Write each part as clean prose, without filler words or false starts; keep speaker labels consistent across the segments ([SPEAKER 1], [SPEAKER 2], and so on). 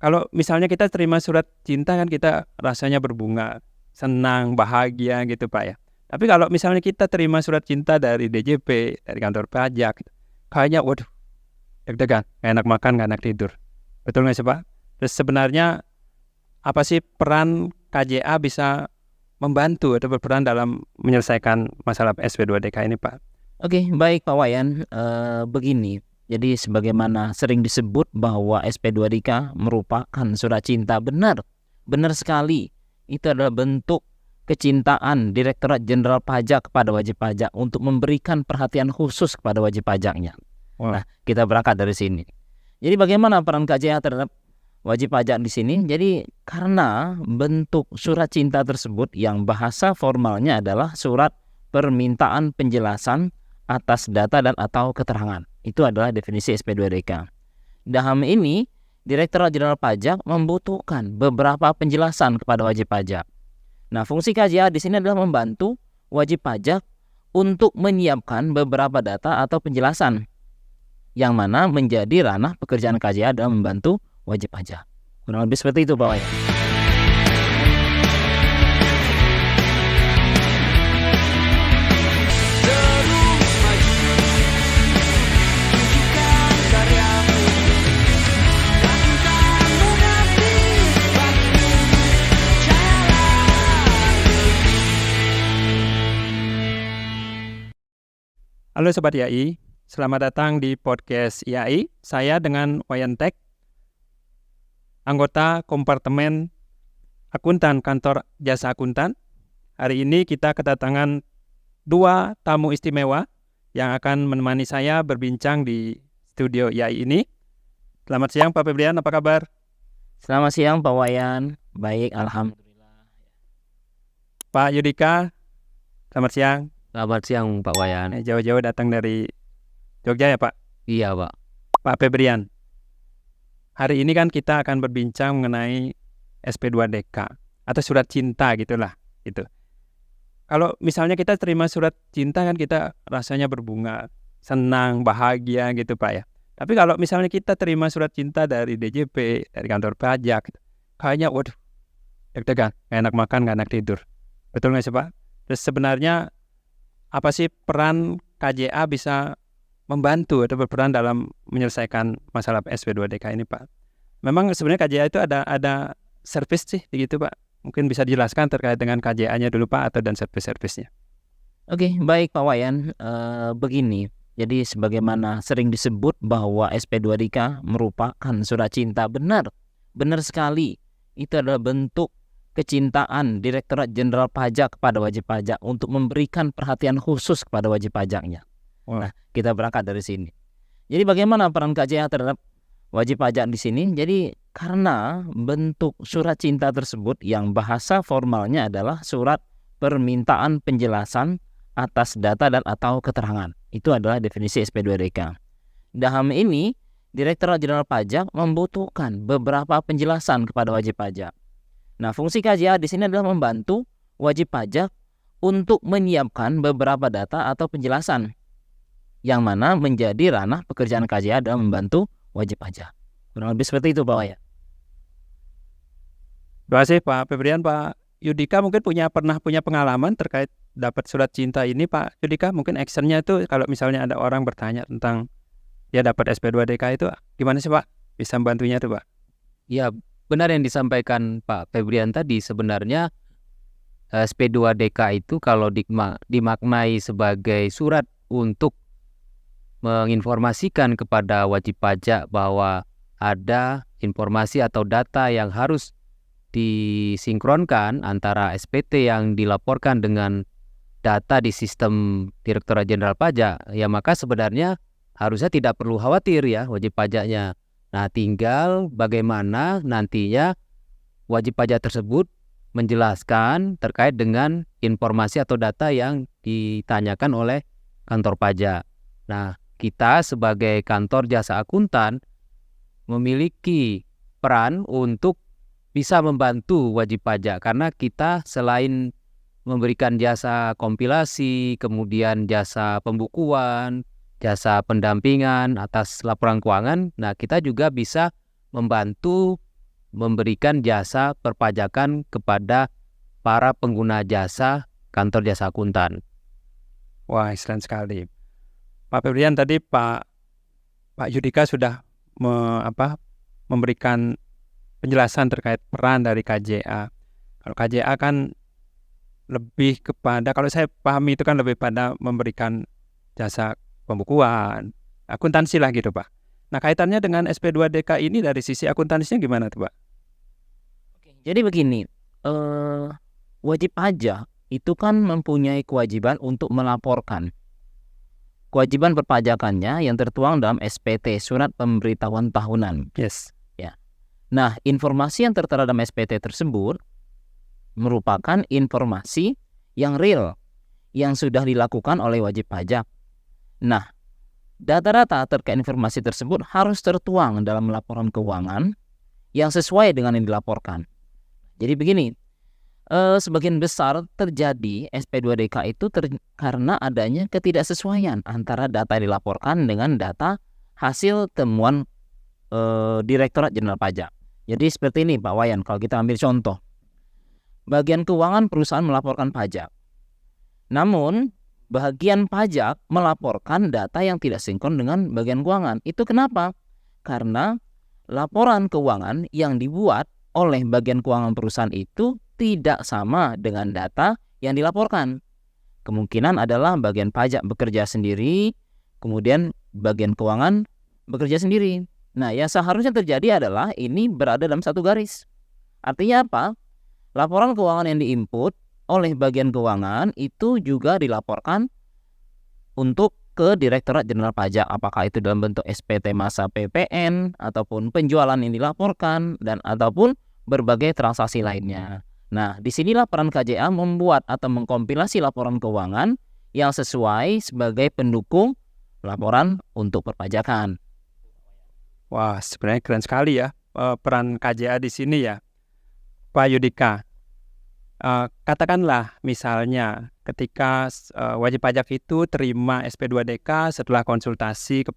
[SPEAKER 1] Kalau misalnya kita terima surat cinta kan kita rasanya berbunga, senang, bahagia gitu Pak ya. Tapi kalau misalnya kita terima surat cinta dari DJP, dari kantor pajak, kayaknya waduh deg-degan, gak enak makan, gak enak tidur. Betul nggak sih Pak? Terus sebenarnya apa sih peran KJA bisa membantu atau berperan dalam menyelesaikan masalah SP2DK ini Pak?
[SPEAKER 2] Oke, baik Pak Wayan. Begini, jadi sebagaimana sering disebut bahwa SP2DK merupakan surat cinta, benar sekali. Itu adalah bentuk kecintaan Direktorat Jenderal Pajak kepada wajib pajak untuk memberikan perhatian khusus kepada wajib pajaknya.
[SPEAKER 1] Wah.
[SPEAKER 2] Nah, kita berangkat dari sini. Jadi bagaimana peran KJA terhadap wajib pajak di sini? Jadi karena bentuk surat cinta tersebut yang bahasa formalnya adalah surat permintaan penjelasan atas data dan atau keterangan. Itu adalah definisi SP2DK. Dalam ini, Direktorat Jenderal Pajak membutuhkan beberapa penjelasan kepada wajib pajak. Nah, fungsi KJA di sini adalah membantu wajib pajak untuk menyiapkan beberapa data atau penjelasan yang mana menjadi ranah pekerjaan KJA dalam membantu wajib pajak. Kurang lebih seperti itu Pak Wayan.
[SPEAKER 1] Halo Sobat IAI, selamat datang di podcast IAI. Saya dengan Wayan Tek, anggota Kompartemen Akuntan Kantor Jasa Akuntan. Hari ini kita kedatangan 2 tamu istimewa yang akan menemani saya berbincang di studio IAI ini. Selamat siang Pak Febrian, apa kabar?
[SPEAKER 2] Selamat siang Pak Wayan. Baik, alhamdulillah.
[SPEAKER 1] Pak Yudika, selamat siang.
[SPEAKER 3] Selamat siang Pak Wayan.
[SPEAKER 1] Jauh-jauh datang dari Jogja ya Pak?
[SPEAKER 3] Iya Pak.
[SPEAKER 1] Pak Febrian, hari ini kan kita akan berbincang mengenai SP2DK atau surat cinta gitulah gitu. Kalau misalnya kita terima surat cinta kan kita rasanya berbunga, senang, bahagia gitu Pak ya. Tapi kalau misalnya kita terima surat cinta dari DJP, dari kantor pajak, kayaknya waduh deg-degan, gak enak makan, gak enak tidur. Betul nggak sih Pak? Terus sebenarnya apa sih peran KJA bisa membantu atau berperan dalam menyelesaikan masalah SP2DK ini Pak? Memang sebenarnya KJA itu ada servis sih begitu Pak? Mungkin bisa dijelaskan terkait dengan KJA-nya dulu Pak atau dan servis-servisnya.
[SPEAKER 2] Oke, baik Pak Wayan. Begini, jadi sebagaimana sering disebut bahwa SP2DK merupakan surat cinta, benar sekali. Itu adalah bentuk kecintaan Direktorat Jenderal Pajak kepada wajib pajak untuk memberikan perhatian khusus kepada wajib pajaknya. Nah, kita berangkat dari sini. Jadi bagaimana peran KJA terhadap wajib pajak di sini? Jadi karena bentuk surat cinta tersebut yang bahasa formalnya adalah surat permintaan penjelasan atas data dan atau keterangan. Itu adalah definisi SP2DK. Dalam ini, Direktorat Jenderal Pajak membutuhkan beberapa penjelasan kepada wajib pajak. Nah, fungsi KJA di sini adalah membantu wajib pajak untuk menyiapkan beberapa data atau penjelasan yang mana menjadi ranah pekerjaan KJA dalam membantu wajib pajak. Kurang lebih seperti itu Pak Wayan.
[SPEAKER 1] Terima kasih Pak Febrian. Pak Yudika mungkin pernah punya pengalaman terkait dapat surat cinta ini Pak Yudika. Mungkin actionnya itu kalau misalnya ada orang bertanya tentang dia dapat SP2DK itu gimana sih Pak? Bisa membantunya tuh Pak?
[SPEAKER 3] Ya, benar yang disampaikan Pak Febrian tadi. Sebenarnya SP2DK itu kalau dimaknai sebagai surat untuk menginformasikan kepada wajib pajak bahwa ada informasi atau data yang harus disinkronkan antara SPT yang dilaporkan dengan data di sistem Direktorat Jenderal Pajak, ya maka sebenarnya harusnya tidak perlu khawatir ya wajib pajaknya. Nah, tinggal bagaimana nantinya wajib pajak tersebut menjelaskan terkait dengan informasi atau data yang ditanyakan oleh kantor pajak. Nah, kita sebagai kantor jasa akuntan memiliki peran untuk bisa membantu wajib pajak karena kita selain memberikan jasa kompilasi, kemudian jasa pembukuan, jasa pendampingan atas laporan keuangan, nah kita juga bisa membantu memberikan jasa perpajakan kepada para pengguna jasa kantor jasa akuntan.
[SPEAKER 1] Wah, excellent sekali. Pak Febrian, tadi Pak Yudika sudah memberikan penjelasan terkait peran dari KJA. Kalau KJA kan lebih kepada, kalau saya pahami itu kan lebih pada memberikan jasa pembukuan, akuntansi lah gitu Pak. Nah, kaitannya dengan SP2DK ini dari sisi akuntansinya gimana tuh Pak?
[SPEAKER 2] Jadi begini, wajib pajak itu kan mempunyai kewajiban untuk melaporkan. Kewajiban perpajakannya yang tertuang dalam SPT, Surat Pemberitahuan Tahunan.
[SPEAKER 1] Yes.
[SPEAKER 2] Ya. Nah, informasi yang tertera dalam SPT tersebut merupakan informasi yang real, yang sudah dilakukan oleh wajib pajak. Nah, data-data terkait informasi tersebut harus tertuang dalam laporan keuangan yang sesuai dengan yang dilaporkan. Jadi begini, sebagian besar terjadi SP2DK itu karena adanya ketidaksesuaian antara data yang dilaporkan dengan data hasil temuan Direktorat Jenderal Pajak. Jadi seperti ini Pak Wayan, kalau kita ambil contoh. Bagian keuangan perusahaan melaporkan pajak. Namun, bagian pajak melaporkan data yang tidak sinkron dengan bagian keuangan. Itu kenapa? Karena laporan keuangan yang dibuat oleh bagian keuangan perusahaan itu tidak sama dengan data yang dilaporkan. Kemungkinan adalah bagian pajak bekerja sendiri, kemudian bagian keuangan bekerja sendiri. Nah, yang seharusnya terjadi adalah ini berada dalam satu garis. Artinya apa? Laporan keuangan yang diinput oleh bagian keuangan itu juga dilaporkan untuk ke Direktorat Jenderal Pajak, apakah itu dalam bentuk SPT masa PPN ataupun penjualan yang dilaporkan dan ataupun berbagai transaksi lainnya. Nah, disinilah peran KJA membuat atau mengkompilasi laporan keuangan yang sesuai sebagai pendukung laporan untuk perpajakan.
[SPEAKER 1] Wah, sebenarnya keren sekali ya peran KJA di sini ya, Pak Yudika. Katakanlah misalnya ketika wajib pajak itu terima SP2DK setelah konsultasi ke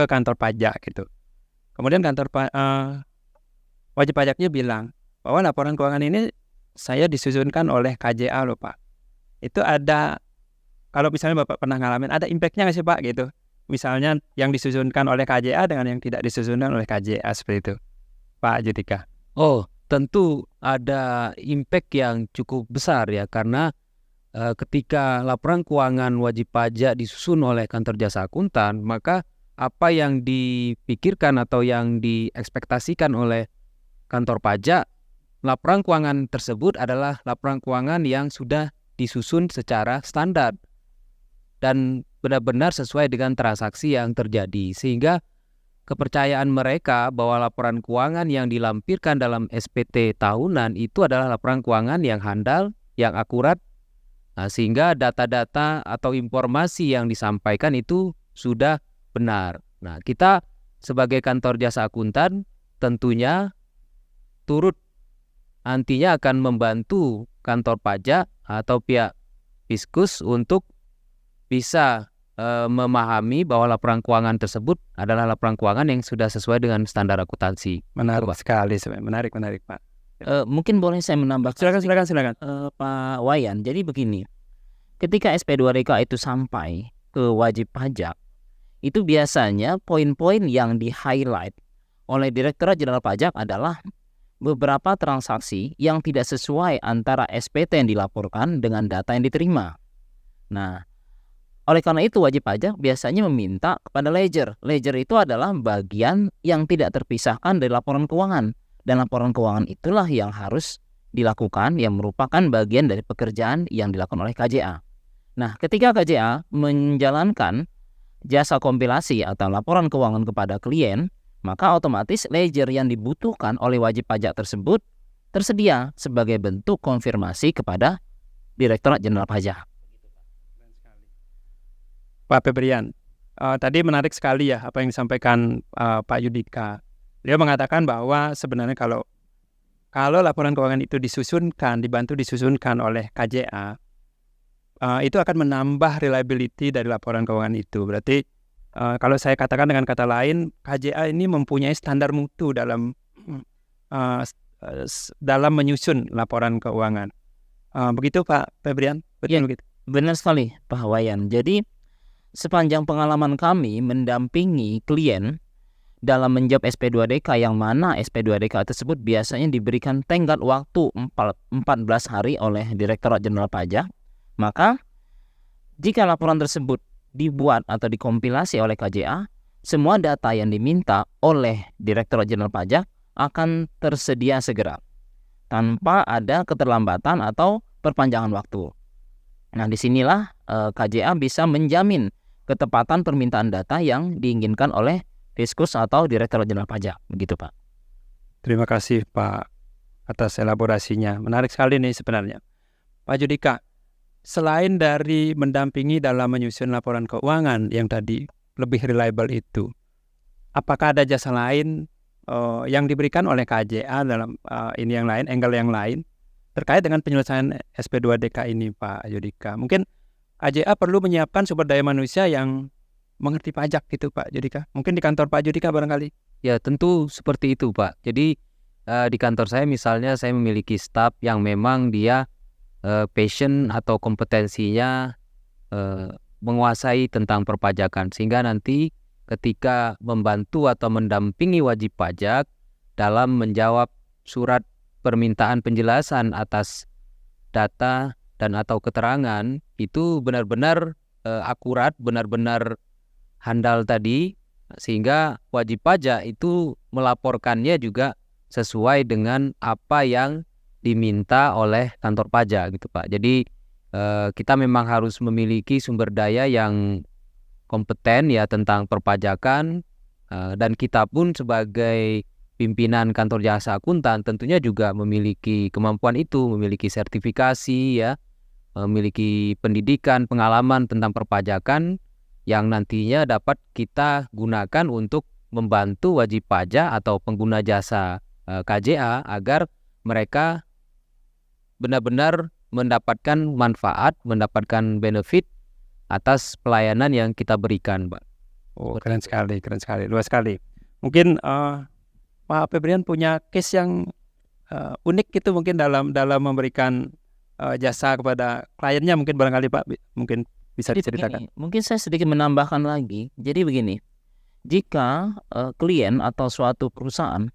[SPEAKER 1] kantor pajak gitu. Kemudian wajib pajaknya bilang bahwa laporan keuangan ini saya disusunkan oleh KJA loh Pak. Itu ada, kalau misalnya Bapak pernah ngalamin, ada impact-nya nggak sih Pak gitu? Misalnya yang disusunkan oleh KJA dengan yang tidak disusunkan oleh KJA seperti itu, Pak Yudika.
[SPEAKER 3] Oh, tentu ada impact yang cukup besar ya, karena ketika laporan keuangan wajib pajak disusun oleh kantor jasa akuntan, maka apa yang dipikirkan atau yang diekspektasikan oleh kantor pajak, laporan keuangan tersebut adalah laporan keuangan yang sudah disusun secara standar dan benar-benar sesuai dengan transaksi yang terjadi, sehingga kepercayaan mereka bahwa laporan keuangan yang dilampirkan dalam SPT tahunan itu adalah laporan keuangan yang handal, yang akurat, sehingga data-data atau informasi yang disampaikan itu sudah benar. Nah, kita sebagai kantor jasa akuntan tentunya turut nantinya akan membantu kantor pajak atau pihak Fiskus untuk bisa memahami bahwa laporan keuangan tersebut adalah laporan keuangan yang sudah sesuai dengan standar akuntansi.
[SPEAKER 1] Menarik sekali sebenarnya, menarik Pak.
[SPEAKER 2] Mungkin boleh saya menambah.
[SPEAKER 1] Silakan.
[SPEAKER 2] Pak Wayan, jadi begini, ketika SP2DK itu sampai ke wajib pajak, itu biasanya poin-poin yang di-highlight oleh Direktorat Jenderal Pajak adalah beberapa transaksi yang tidak sesuai antara SPT yang dilaporkan dengan data yang diterima. Nah, oleh karena itu wajib pajak biasanya meminta kepada ledger. Ledger itu adalah bagian yang tidak terpisahkan dari laporan keuangan. Dan laporan keuangan itulah yang harus dilakukan, yang merupakan bagian dari pekerjaan yang dilakukan oleh KJA. Nah, ketika KJA menjalankan jasa kompilasi atau laporan keuangan kepada klien, maka otomatis ledger yang dibutuhkan oleh wajib pajak tersebut tersedia sebagai bentuk konfirmasi kepada Direktorat Jenderal Pajak.
[SPEAKER 1] Pak Febrian, tadi menarik sekali ya apa yang disampaikan Pak Yudika. Dia mengatakan bahwa sebenarnya kalau laporan keuangan itu dibantu disusunkan oleh KJA, itu akan menambah reliability dari laporan keuangan itu. Berarti kalau saya katakan dengan kata lain, KJA ini mempunyai standar mutu dalam dalam menyusun laporan keuangan. Begitu Pak Febrian?
[SPEAKER 2] Iya.
[SPEAKER 1] Betul gitu?
[SPEAKER 2] Benar sekali Pak Wayan. Jadi sepanjang pengalaman kami mendampingi klien dalam menjawab SP2DK, yang mana SP2DK tersebut biasanya diberikan tenggat waktu 14 hari oleh Direktorat Jenderal Pajak, maka jika laporan tersebut dibuat atau dikompilasi oleh KJA, semua data yang diminta oleh Direktorat Jenderal Pajak akan tersedia segera tanpa ada keterlambatan atau perpanjangan waktu. Nah, disinilah KJA bisa menjamin ketepatan permintaan data yang diinginkan oleh Fiskus atau Direktorat Jenderal Pajak, begitu Pak.
[SPEAKER 1] Terima kasih Pak atas elaborasinya. Menarik sekali nih sebenarnya. Pak Judika, selain dari mendampingi dalam menyusun laporan keuangan yang tadi lebih reliable itu, apakah ada jasa lain yang diberikan oleh KJA dalam ini yang lain, angle yang lain terkait dengan penyelesaian SP2DK ini Pak Judika? Mungkin KJA perlu menyiapkan sumber daya manusia yang mengerti pajak gitu Pak Judika. Mungkin di kantor Pak Judika barangkali.
[SPEAKER 3] Ya tentu seperti itu Pak. Jadi di kantor saya misalnya saya memiliki staf yang memang dia passion atau kompetensinya menguasai tentang perpajakan, sehingga nanti ketika membantu atau mendampingi wajib pajak dalam menjawab surat permintaan penjelasan atas data dan atau keterangan itu benar-benar akurat, benar-benar handal tadi, sehingga wajib pajak itu melaporkannya juga sesuai dengan apa yang diminta oleh kantor pajak gitu Pak. Jadi kita memang harus memiliki sumber daya yang kompeten ya tentang perpajakan, dan kita pun sebagai pimpinan kantor jasa akuntan tentunya juga memiliki kemampuan itu, memiliki sertifikasi ya, memiliki pendidikan, pengalaman tentang perpajakan yang nantinya dapat kita gunakan untuk membantu wajib pajak atau pengguna jasa KJA agar mereka benar-benar mendapatkan manfaat, mendapatkan benefit atas pelayanan yang kita berikan, Pak.
[SPEAKER 1] Oh, keren sekali, luas sekali. Mungkin Pak Febrian punya case yang unik gitu mungkin dalam memberikan jasa kepada kliennya, mungkin barangkali Pak mungkin bisa diceritakan.
[SPEAKER 2] Mungkin saya sedikit menambahkan lagi. Jadi begini, jika klien atau suatu perusahaan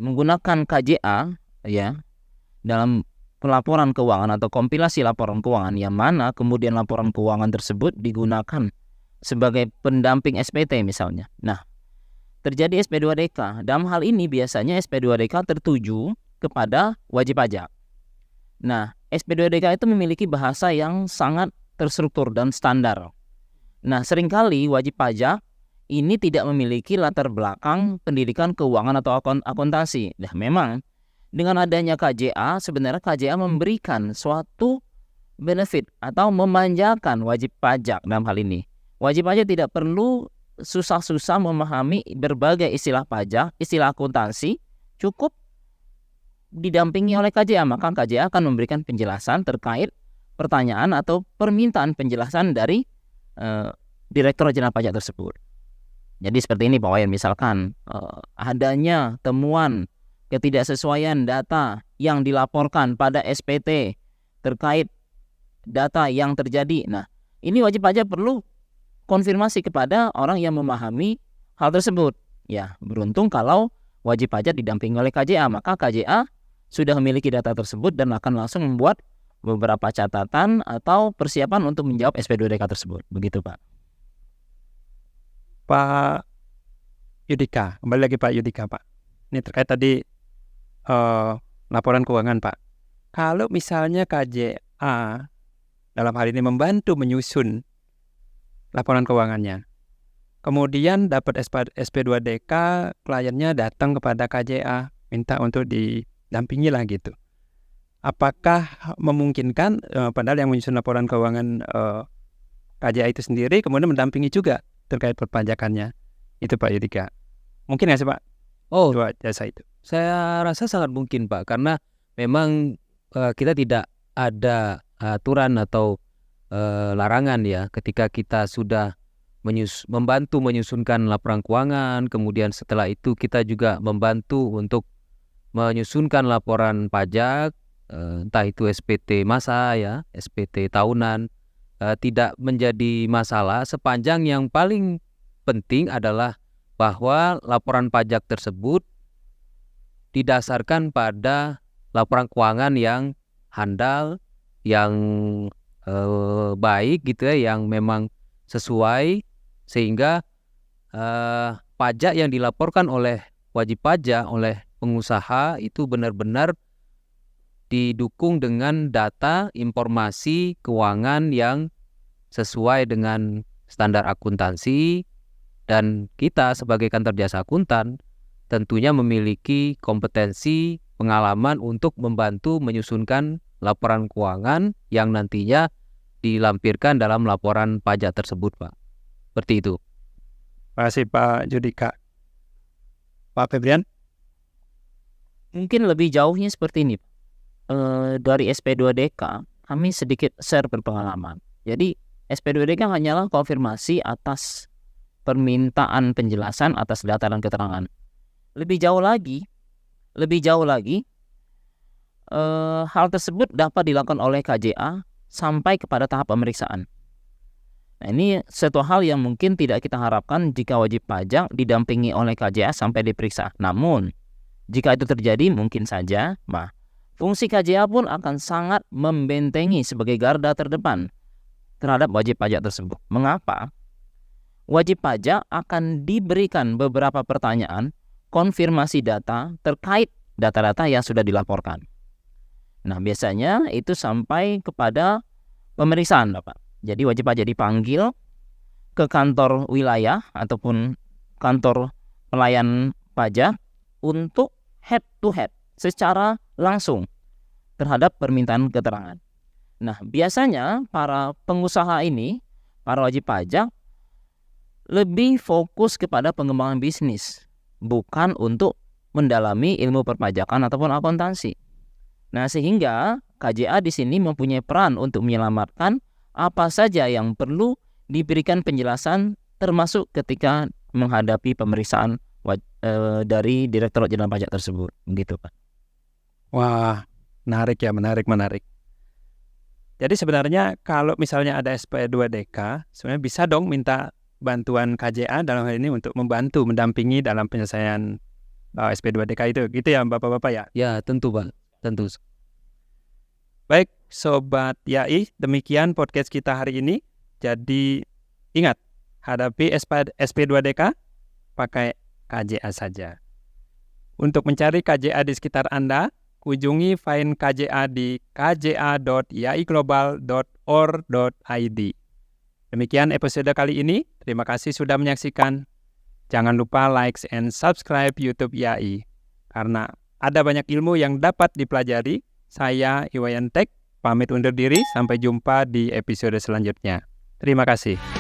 [SPEAKER 2] menggunakan KJA ya dalam pelaporan keuangan atau kompilasi laporan keuangan, yang mana kemudian laporan keuangan tersebut digunakan sebagai pendamping SPT misalnya. Nah, terjadi SP2DK. Dalam hal ini biasanya SP2DK tertuju kepada wajib pajak. Nah, SP2DK itu memiliki bahasa yang sangat terstruktur dan standar. Nah, seringkali wajib pajak ini tidak memiliki latar belakang pendidikan keuangan atau akuntansi. Nah, memang dengan adanya KJA, sebenarnya KJA memberikan suatu benefit atau memanjakan wajib pajak dalam hal ini. Wajib pajak tidak perlu susah-susah memahami berbagai istilah pajak, istilah akuntansi, cukup didampingi oleh KJA, maka KJA akan memberikan penjelasan terkait pertanyaan atau permintaan penjelasan dari Direktorat Jenderal Pajak tersebut. Jadi seperti ini Pak Wayan, misalkan adanya temuan ketidaksesuaian data yang dilaporkan pada SPT terkait data yang terjadi. Nah, ini wajib pajak perlu konfirmasi kepada orang yang memahami hal tersebut. Ya, beruntung kalau wajib pajak didampingi oleh KJA, maka KJA sudah memiliki data tersebut dan akan langsung membuat beberapa catatan atau persiapan untuk menjawab SP2DK tersebut. Begitu Pak.
[SPEAKER 1] Pak Yudika, kembali lagi Pak Yudika Pak. Ini terkait tadi laporan keuangan Pak. Kalau misalnya KJA dalam hal ini membantu menyusun laporan keuangannya, kemudian dapat SP2DK, kliennya datang kepada KJA minta untuk didampingi lah gitu. Apakah memungkinkan padahal yang menyusun laporan keuangan KJA itu sendiri kemudian mendampingi juga terkait perpajakannya? Itu Pak Yudika. Mungkin nggak sih Pak?
[SPEAKER 3] Oh,
[SPEAKER 1] dua jasa itu.
[SPEAKER 3] saya rasa sangat mungkin Pak, karena memang kita tidak ada aturan atau larangan ya ketika kita sudah membantu menyusunkan laporan keuangan, kemudian setelah itu kita juga membantu untuk menyusunkan laporan pajak, entah itu SPT masa ya, SPT tahunan, tidak menjadi masalah sepanjang yang paling penting adalah bahwa laporan pajak tersebut didasarkan pada laporan keuangan yang handal, yang baik gitu ya, yang memang sesuai, sehingga pajak yang dilaporkan oleh wajib pajak, oleh pengusaha itu benar-benar didukung dengan data informasi keuangan yang sesuai dengan standar akuntansi, dan kita sebagai kantor jasa akuntan tentunya memiliki kompetensi, pengalaman untuk membantu menyusunkan laporan keuangan yang nantinya dilampirkan dalam laporan pajak tersebut, Pak. Seperti itu.
[SPEAKER 1] Terima kasih Pak Judika. Pak Febrian?
[SPEAKER 2] Mungkin lebih jauhnya seperti ini. Dari SP2DK, kami sedikit share berpengalaman. Jadi SP2DK hanyalah konfirmasi atas permintaan penjelasan atas data dan keterangan. Lebih jauh lagi, hal tersebut dapat dilakukan oleh KJA sampai kepada tahap pemeriksaan. Nah, ini suatu hal yang mungkin tidak kita harapkan jika wajib pajak didampingi oleh KJA sampai diperiksa. Namun, jika itu terjadi, mungkin saja, fungsi KJA pun akan sangat membentengi sebagai garda terdepan terhadap wajib pajak tersebut. Mengapa? Wajib pajak akan diberikan beberapa pertanyaan konfirmasi data terkait data-data yang sudah dilaporkan. Nah, biasanya itu sampai kepada pemeriksaan, Bapak. Jadi wajib pajak dipanggil ke kantor wilayah ataupun kantor pelayan pajak untuk head to head secara langsung terhadap permintaan keterangan. Nah, biasanya para pengusaha ini, para wajib pajak lebih fokus kepada pengembangan bisnis, bukan untuk mendalami ilmu perpajakan ataupun akuntansi. Nah, sehingga KJA di sini mempunyai peran untuk menyelamatkan apa saja yang perlu diberikan penjelasan, termasuk ketika menghadapi pemeriksaan dari Direktorat Jenderal Pajak tersebut. Begitu, Pak.
[SPEAKER 1] Wah, menarik ya, menarik. Jadi sebenarnya kalau misalnya ada SP2DK, sebenarnya bisa dong minta bantuan KJA dalam hal ini untuk membantu, mendampingi dalam penyelesaian SP2DK itu. Gitu ya Bapak-Bapak ya?
[SPEAKER 3] Ya, tentu, Pak. Tentu.
[SPEAKER 1] Baik, Sobat YAI, demikian podcast kita hari ini. Jadi ingat, hadapi SP2DK, pakai KJA saja. Untuk mencari KJA di sekitar Anda, kunjungi Find KJA di kja.yaiglobal.or.id. Demikian episode kali ini. Terima kasih sudah menyaksikan. Jangan lupa like and subscribe YouTube YAI, karena ada banyak ilmu yang dapat dipelajari. Saya Iwayan Tek, pamit undur diri. Sampai jumpa di episode selanjutnya. Terima kasih.